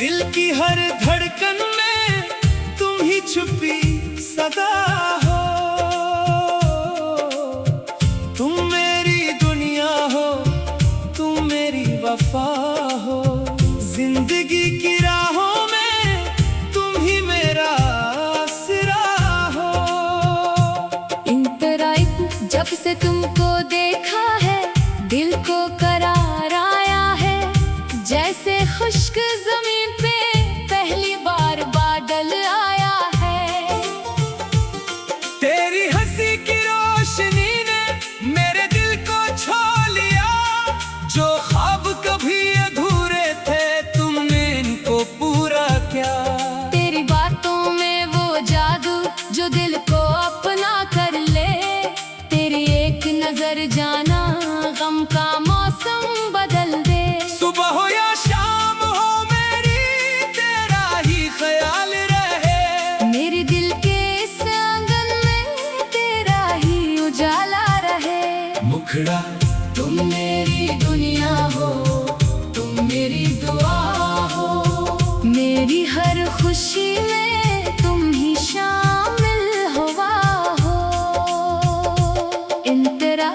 दिल की हर धड़कन में तुम ही छुपी सदा हो। तुम मेरी दुनिया हो, तुम मेरी वफा हो। जिंदगी की राहों में तुम ही मेरा आसरा हो। जब से तुमको देखा है दिल को करार आया है। जैसे खुश्क जमीन पे पहली बार बादल आया है। तेरी हंसी की रोशनी ने मेरे दिल को छू लिया। जो ख्वाब कभी अधूरे थे तुमने इनको पूरा किया। तेरी बातों में वो जादू जो दिल को अपना कर ले। तेरी एक नजर जाना गम का मौसम बदल दे। सुबह हो या शाम हो मेरी तेरा ही ख्याल रहे। मेरे दिल के इस आंगन में तेरा ही उजाला रहे। मुखड़ा तुम मेरी दुनिया हो, तुम मेरी दुआ हो। मेरी हर खुशी में तुम ही शामिल हुआ हो। इंतरा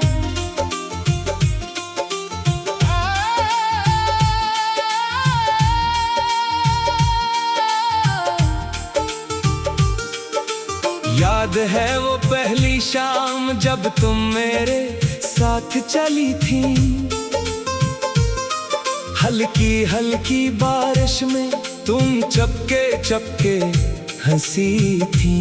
याद है वो पहली शाम जब तुम मेरे साथ चली थी। हल्की हल्की बारिश में तुम चपके चपके हंसी थी।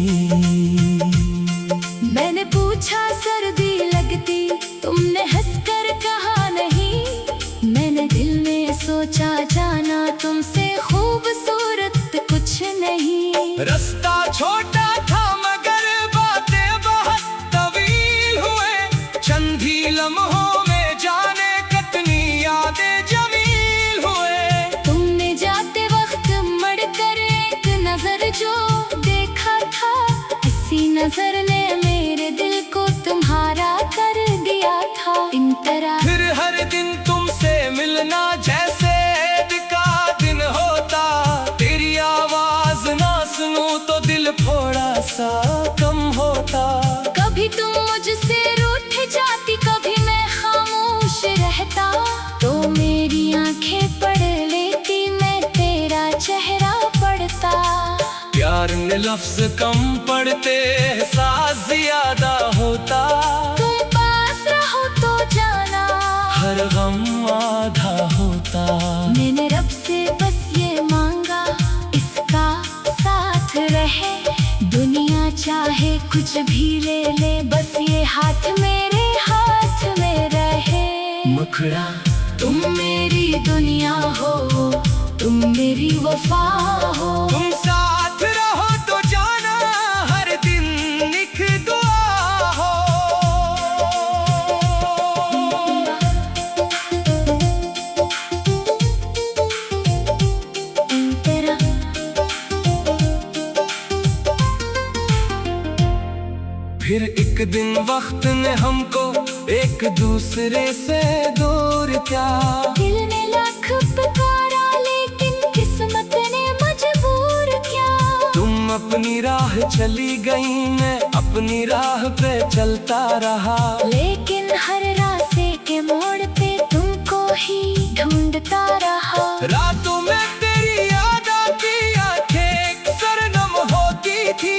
मैंने पूछा सर्दी लगती, तुमने हंसकर कहा नहीं। मैंने दिल में सोचा जाना तुमसे खूबसूरत कुछ नहीं। रास्ता छोटा था मगर बातें बहुत तवील हुए। चंद ही लम्हों में जाने कितनी यादें जमील हुए। तुमने जाते वक्त मड़कर एक नजर जो देखा था। इसी नजर ने मेरे दिल को तुम्हारा कर दिया था। इंतरा फिर हर दिन तुमसे मिलना जैसे ईद का दिन होता। तेरी आवाज ना सुनूं तो दिल थोड़ा सा कम होता। कभी तुम मुझसे रूठ जाती, कभी मैं खामोश रहता। तो मेरी आंखें पढ़ लेती, मैं तेरा चेहरा पढ़ता। प्यार में लफ्ज कम पड़ते एहसास ज्यादा होता। तुम पास रहो तो जाना हर गम आधा होता। मैंने रब से बस ये मांगा, इसका साथ रहे। दुनिया चाहे कुछ भी ले ले, बस ये हाथ मेरे हाथ में रहे। मुखड़ा तुम मेरी दुनिया हो, तुम मेरी वफा हो। तुम साथ रहो तो जाना हर दिन एक दुआ हो। तेरा फिर एक दिन वक्त ने हमको एक दूसरे से दूर किया। दिल ने लाख पुकारा लेकिन किस्मत ने मजबूर किया। तुम अपनी राह चली गई, मैं अपनी राह पे चलता रहा। लेकिन हर रास्ते के मोड़ पे तुमको ही ढूंढता रहा। रातों में तेरी याद आती, आंखें सरनम होती थी।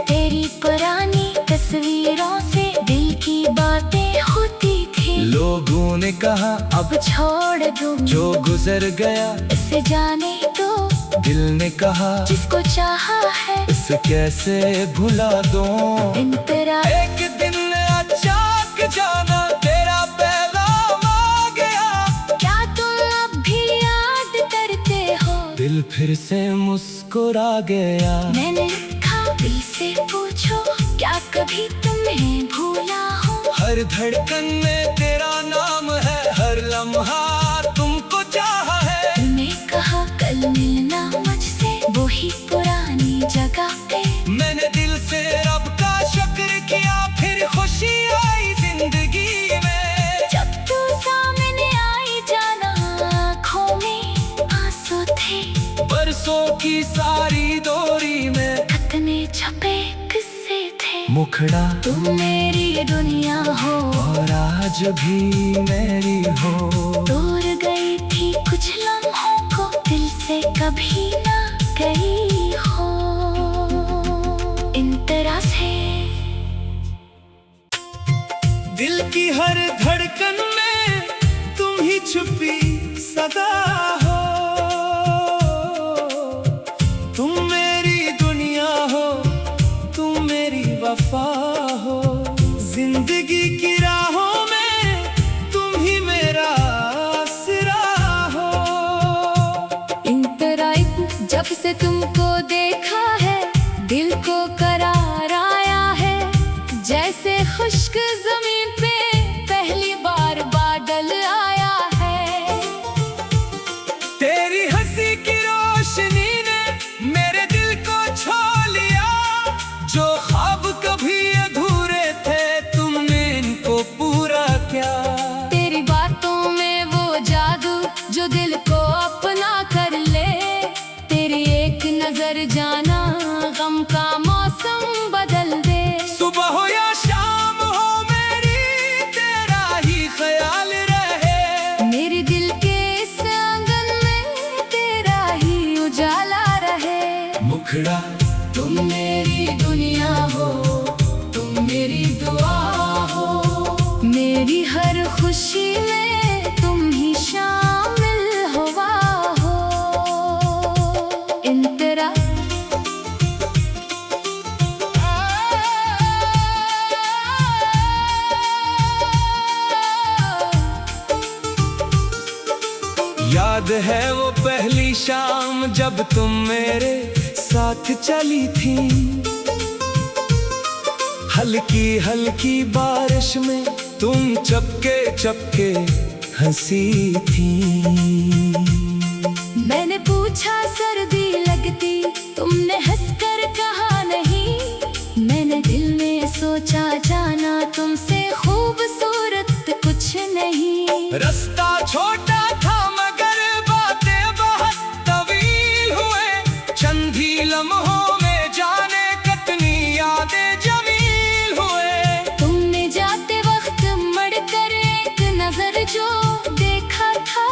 तेरी पुरानी तस्वीरों से दिल की बातें होती थी। लोगों ने कहा अब छोड़ दूं जो गुजर गया, इसे जाने दो। दिल ने कहा जिसको चाहा है इसे कैसे भुला दूं। इंतरा एक दिन अचानक जाना तेरा पैगाम आ गया। क्या तुम अब भी याद करते हो? दिल फिर से मुस्कुरा गया। मैंने लिखा दिल से पूछो, क्या कभी तुम्हें भूला हो? हर धड़कन में तेरा नाम है, हर लम्हा तुमको चाहा है। तुमने कहा कल मिलना मुझसे वही पुरानी जगह पे। मैंने दिल से रब का शुक्र किया, फिर खुशी आई जिंदगी में। जब तू सामने आई जाना आँखों में आंसू थे। बरसों बरसों की सारी दूरी में कितने छपे किस्से थे। मुखड़ा तुम मेरी दुनिया हो और आज भी मेरी हो। दूर गई थी कुछ लम्हों को दिल से कभी ना गई हो। इन तरह से दिल की हर धड़कन में तुम ही छुपी सदा हो। तुम मेरी दुनिया हो, तुम मेरी वफा हो। जिंदगी की राहों में तुम ही मेरा सिरा हो। इन तरह जब से तुमको देखा है दिल को करार आया है। जैसे खुश्क जमीन पे पहली बार बादल आया है। तेरी हंसी की रोशनी ने मेरे दिल को छू लिया। जो ख्वाब कभी अधूरे थे तुमने इनको पूरा किया। तेरी बातों में वो जादू जो दिल को अपना कर ले। तेरी एक नजर जाना गम का मौसम बदल दे। सुबह हो या शाम हो मेरी तेरा ही ख्याल रहे। मेरे दिल के इस आंगन में तेरा ही उजाला रहे। मुखड़ा तुम मेरी दुनिया हो, तुम मेरी दुआ हो। मेरी हर खुशी में तुम ही शामिल हुआ हो। इन तरह याद है वो पहली शाम जब तुम मेरे साथ चली थी। हल्की हल्की बारिश में तुम चपके चपके हंसी थी। मैंने पूछा सर्दी लगती, तुमने हंसकर कहा नहीं। मैंने दिल में सोचा जाना तुमसे खूबसूरत कुछ नहीं। रास्ता छोटा था मगर बातें बहुत तवील हुए। चंद ही लम्हों में जाने कितनी यादें जमील हुए। तुमने जाते वक्त मड़कर एक नजर जो देखा था,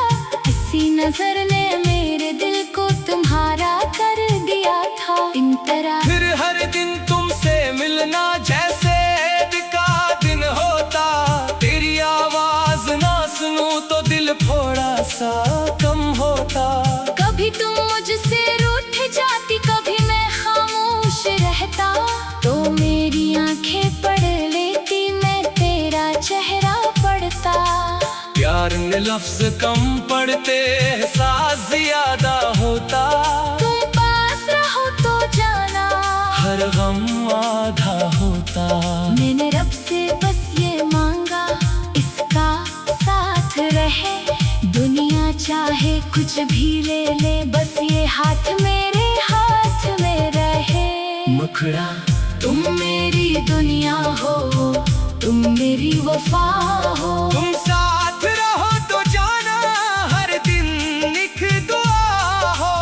इसी नजर ने मेरे दिल को तुम्हारा कर दिया था। इन तरह फिर हर दिन तुमसे मिलना जैसे ईद का दिन होता। तेरी आवाज ना सुनूं तो दिल थोड़ा सा कम होता। कभी तुम मुझसे रूठ जाती, कभी मैं खामोश रहता। तो मेरी आंखें पढ़ लेती, मैं तेरा चेहरा पढ़ता। प्यार में लफ्ज कम पड़ते एहसास ज्यादा होता। तुम पास रहो तो जाना हर गम आधा होता। मैंने रब से बस ये मांगा, इसका साथ रहे। दुनिया चाहे कुछ भी ले ले, बस ये हाथ मेरे हाथ में रहे। मुखड़ा तुम मेरी दुनिया हो, तुम मेरी वफा हो। तुम साथ रहो तो जाना हर दिन एक दुआ हो।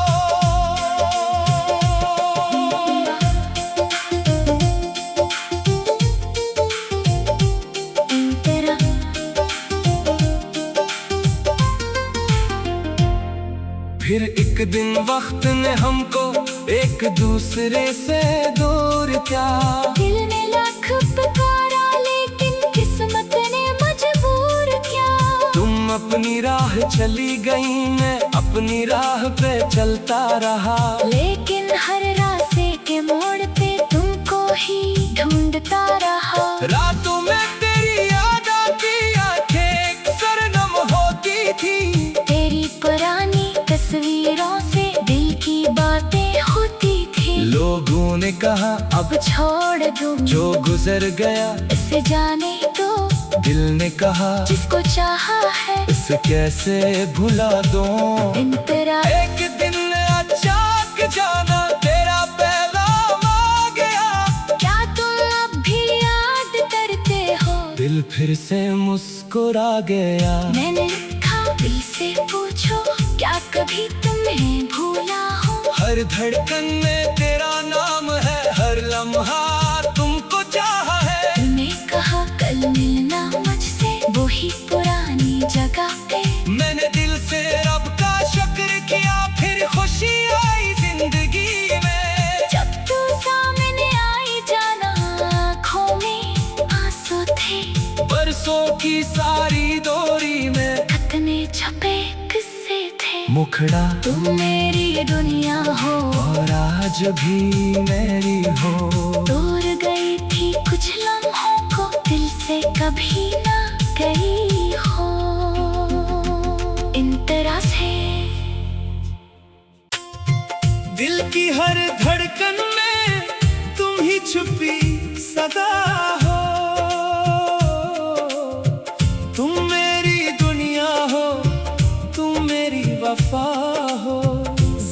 तेरा फिर एक दिन वक्त ने हमको एक दूसरे से दूर किया। दिल ने लाख पुकारा लेकिन किस्मत ने मजबूर किया। तुम अपनी राह चली गई, मैं अपनी राह पे चलता रहा। लेकिन हर रास्ते के मोड़ पे तुमको ही ढूंढता रहा। रातों में तेरी याद आती, आंखें सरनम होती थी। तेरी पुरानी तस्वीरों से दिल की बातें होती थी। लोगों ने कहा अब छोड़ दूं, जो गुजर गया इसे जाने दो। दिल ने कहा जिसको चाहा है इसे कैसे भुला दूं। इन तरह एक दिन अचानक जाना तेरा पैगाम आ गया। क्या तुम अब भी याद करते हो? दिल फिर से मुस्कुरा गया। मैंने लिखा दिल से पूछो, क्या कभी तुम्हें भूला हो? हर हर धड़कन में तेरा नाम है, हर लम्हा तुमको चाहा है। तूने कहा कल मिलना मुझसे वही पुरानी जगह पे। मैंने दिल से रब का शुक्र किया, फिर खुशी आई जिंदगी में। जब तू सामने आई जाना आँखों में आंसू थे। बरसों की सारी दूरी में कितने छपे किस्से थे। मुखड़ा तुम मेरी दुनिया हो और आज भी मेरी हो। दूर गई थी कुछ लम्हों को दिल से कभी ना गई हो। इन तरह से दिल की हर धड़कन में तुम ही छुपी सदा हो। तुम मेरी दुनिया हो, तुम मेरी वफा हो।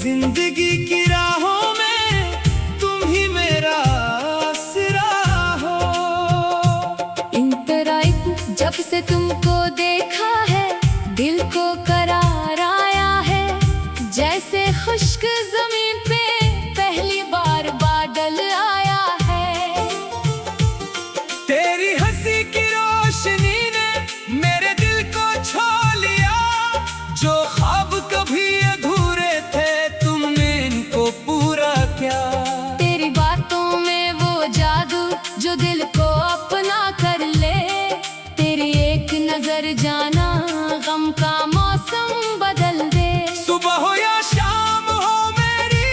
जिंदगी की राहों में तुम ही मेरा आसरा हो। इन तरह जब से तुमको देखा है दिल को करार आया है। जैसे खुश्क जमीन पे पहली बार बादल आया है। तेरी हंसी की रोशनी ने मेरे दिल को छू लिया। जो ख्वाब कभी अधूरे थे तुमने इनको पूरा किया। तेरी बातों में वो जादू जो दिल को अपना कर ले। तेरी एक नजर जाना गम का मौसम बदल दे। सुबह हो या शाम हो मेरी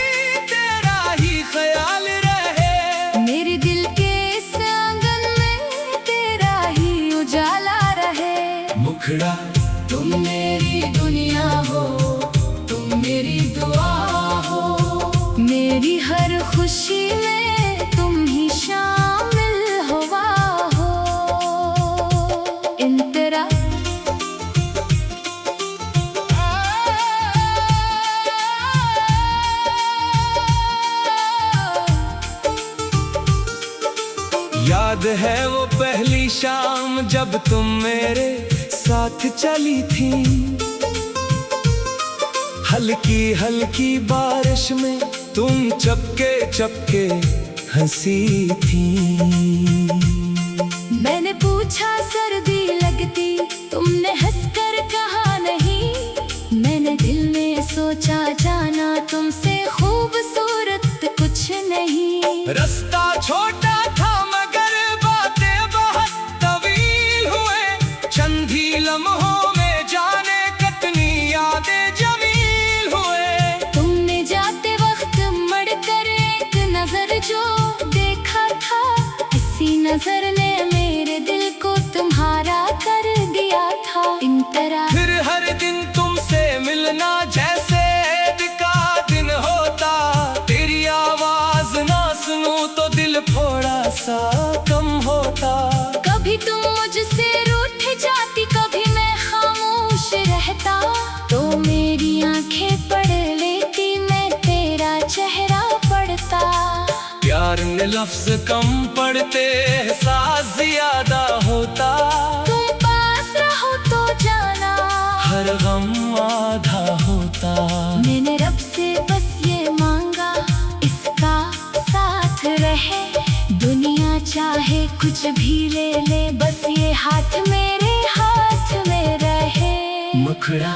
तेरा ही ख्याल रहे। मेरे दिल के इस आंगन में तेरा ही उजाला रहे। मुखड़ा तुम मेरी दुनिया हो, तुम मेरी दुआ हो। मेरी हर खुशी में तुम ही शामिल हुआ हो। इन तरह याद है वो पहली शाम जब तुम मेरे साथ चली थी। हल्की हल्की बारिश में तुम चपके चपके हंसी थी। मैंने पूछा सर्दी लगती, तुमने हंसकर कहा नहीं। मैंने दिल में सोचा जाना तुमसे खूबसूरत कुछ नहीं। रास्ता छोटा था मगर बातें बहुत तवील हुए। चंद ही लम्हों में जाने कितनी यादें जमील हुए। तुमने जाते वक्त मड़कर एक नजर जो देखा था, इसी नजर ने मेरे दिल को तुम्हारा कर दिया था। इन तरह फिर हर दिन तुमसे मिलना जैसे ईद का दिन होता। तेरी आवाज ना सुनूं तो दिल थोड़ा सा कम होता। कभी तुम मुझसे रूठ जाती, कभी मैं खामोश रहता। तो मेरी आंखें पढ़ लेती, मैं तेरा चेहरा पढ़ता। प्यार में लफ्ज कम पड़ते एहसास ज्यादा होता। तुम पास रहो तो जाना हर गम आधा होता। मैंने रब से बस ये मांगा, इसका साथ रहे। दुनिया चाहे कुछ भी ले ले, बस ये हाथ मेरे हाथ में रहे। मुखड़ा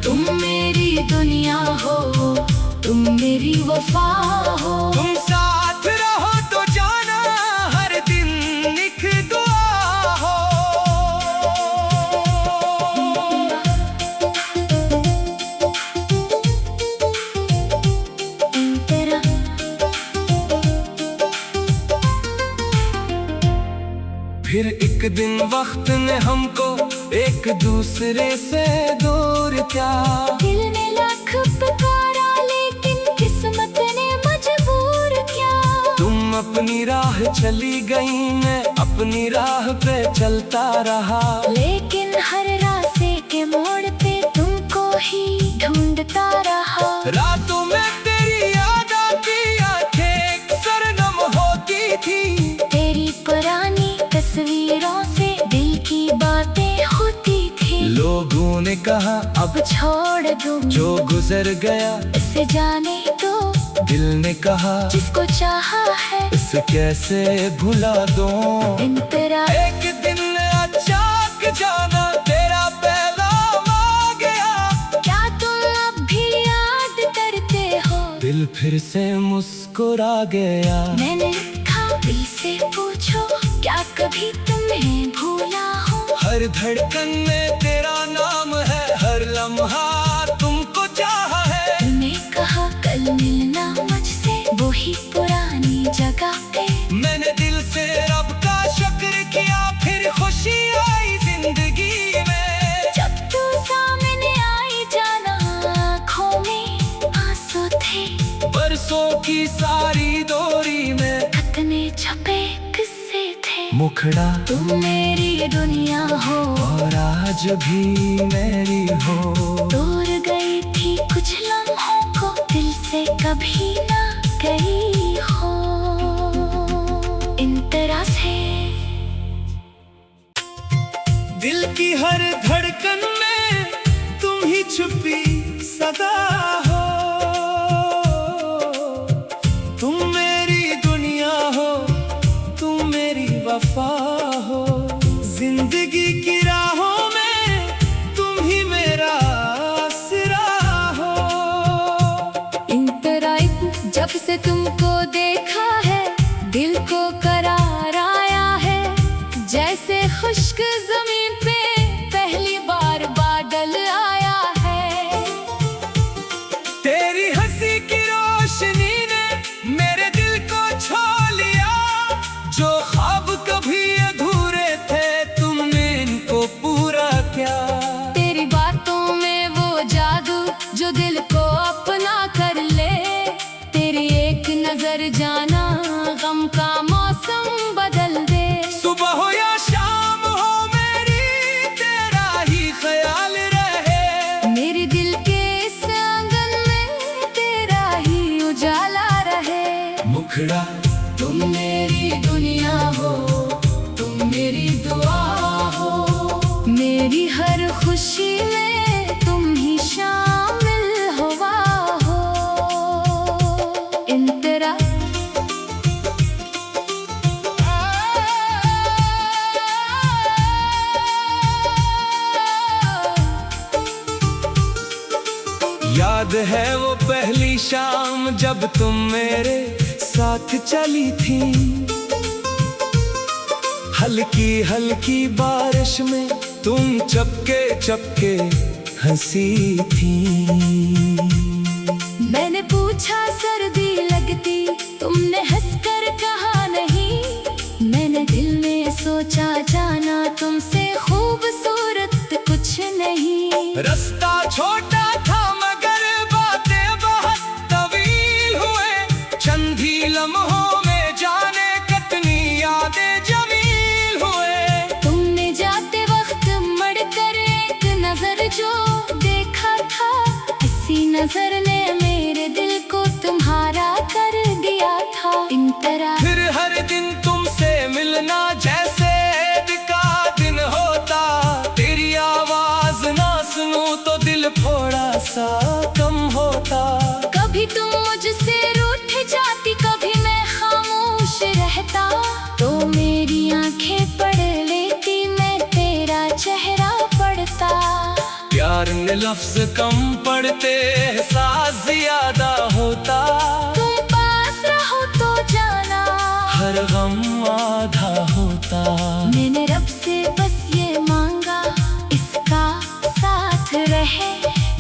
तुम मेरी दुनिया हो, तुम मेरी वफा हो। तुम साथ रहो तो जाना हर दिन एक दुआ हो। तेरा फिर एक दिन वक्त ने हमको एक दूसरे से दूर किया। दिल ने लाख पुकारा लेकिन किस्मत ने मजबूर किया। तुम अपनी राह चली गई, मैं अपनी राह पे चलता रहा। लेकिन हर रास्ते के मोड़ पे तुमको ही ढूंढता रहा। रातों में तेरी याद आती, आंखें सरगम होती थी। तेरी पुरानी तस्वीरों से दिल की बातें होती थी। लोगों ने कहा अब अब छोड़ दूं जो गुजर गया इसे जाने दो। दिल ने कहा जिसको चाहा है इसे कैसे भुला दूं। इन तेरा एक दिन अचानक जाना तेरा पैगाम आ गया। क्या तुम अब भी याद करते हो? दिल फिर से मुस्कुरा गया। मैंने लिखा दिल से पूछो क्या कभी तुम्हें भूला हो? हर धड़कन में तेरा नाम है, हर लम्हा तुमको चाहा है। तूने कहा कल मिलना मुझसे वही पुरानी जगह पे। मैंने दिल से रब का शुक्र किया, फिर खुशी आई जिंदगी में। जब तू सामने आई जाना आँखों में आंसू थे। बरसों की सारी दूरी में कितने छपे किस्से थे। मुखड़ा तुम मेरी दुनिया हो और आज भी मेरी हो। दूर गई थी कुछ लम्हों को दिल से कभी ना गई हो। इन तरह से दिल की हर धड़कन में तुम ही छुपी सदा हो। तुम मेरी दुनिया हो, तुम मेरी वफा हो। जिंदगी की राहों में तुम ही मेरा आसरा हो। इन तरह जब से तुमको देखा है दिल को करार आया है। जैसे खुश्क जमीन पे पहली बार बादल आया है। तेरी हंसी की रोशनी ने मेरे दिल को छू लिया। जो ख्वाब कभी अधूरे थे तुमने इनको पूरा किया। तेरी बातों में वो जादू जो दिल को अपना कर ले। तेरी एक नजर जाना गम का मौसम बदल दे। सुबह हो या शाम हो मेरी तेरा ही ख्याल रहे। मेरे दिल के इस आंगन में तेरा ही उजाला रहे। मुखड़ा तुम मेरी दुनिया हो, तुम मेरी दुआ हो। मेरी हर खुशी में तुम ही शामिल हुआ हो। इन तेरा याद है वो पहली शाम जब तुम मेरे साथ चली थी। हल्की हल्की बारिश में तुम चपके चपके हंसी थी। मैंने पूछा सर्दी लगती, तुमने हंसकर कहा नहीं। मैंने दिल में सोचा जाना तुमसे खूबसूरत कुछ नहीं। रास्ता छोटा था मगर बातें बहुत तवील हुए। चंद ही लम्हों में जाने कितनी यादें जमील हुए। तुमने जाते वक्त मड़कर एक नजर जो देखा था, इसी नजर ने मेरे दिल को तुम्हारा कर दिया था। इन तरह फिर हर दिन तुमसे मिलना जैसे ईद का दिन होता। तेरी आवाज ना सुनूं तो दिल थोड़ा सा कम होता। कभी तुम मुझसे रूठ जाती, कभी मैं खामोश रहता। तो मेरी आंखें पढ़ लेती, मैं तेरा चेहरा पढ़ता। प्यार में लफ्ज कम पड़ते एहसास ज्यादा होता। तुम पास रहो तो जाना हर गम आधा होता। मैंने रब से बस ये मांगा इसका साथ रहे।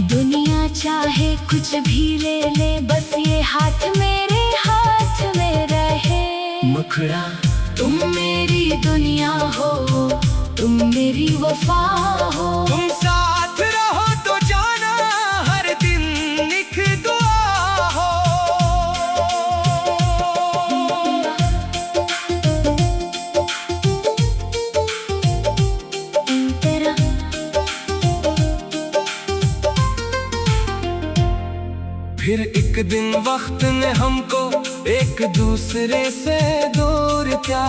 दुनिया चाहे कुछ भी ले ले, बस ये हाथ मेरे हाथ में रहे। मुखड़ा तुम मेरी दुनिया हो, तुम मेरी वफा हो। तुम साथ रहो तो जाना हर दिन एक दुआ हो। तेरा फिर एक दिन वक्त ने हमको एक दूसरे से दूर किया।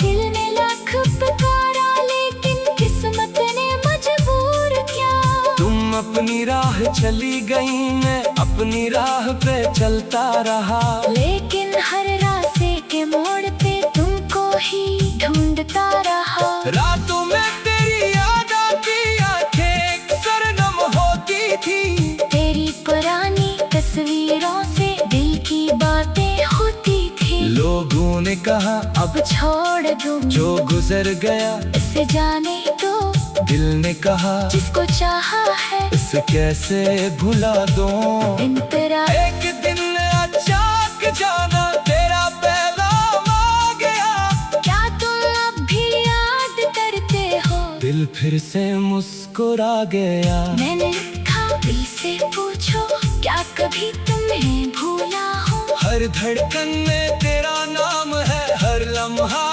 दिल ने लाख पुकारा लेकिन किस्मत ने मजबूर किया। तुम अपनी राह चली गई, मैं अपनी राह पे चलता रहा। लेकिन हर रास्ते के मोड़ पे तुमको ही ढूंढता रहा। रातों में तेरी याद आती, आंखें सरनम होती थी। तेरी पुरानी तस्वीरों से दिल की बातें होती थी। लोगों ने कहा अब छोड़ दूं जो गुजर गया, इसे जाने दो। दिल ने कहा जिसको चाहा है इसे कैसे भुला दूं। तेरा एक दिन अचानक जाना तेरा पैगाम आ गया। क्या तुम अब भी याद करते हो? दिल फिर से मुस्कुरा गया। मैंने लिखा दिल से पूछो, क्या कभी तुम्हें भूला हो? हर धड़कन में तेरा नाम है, हर लम्हा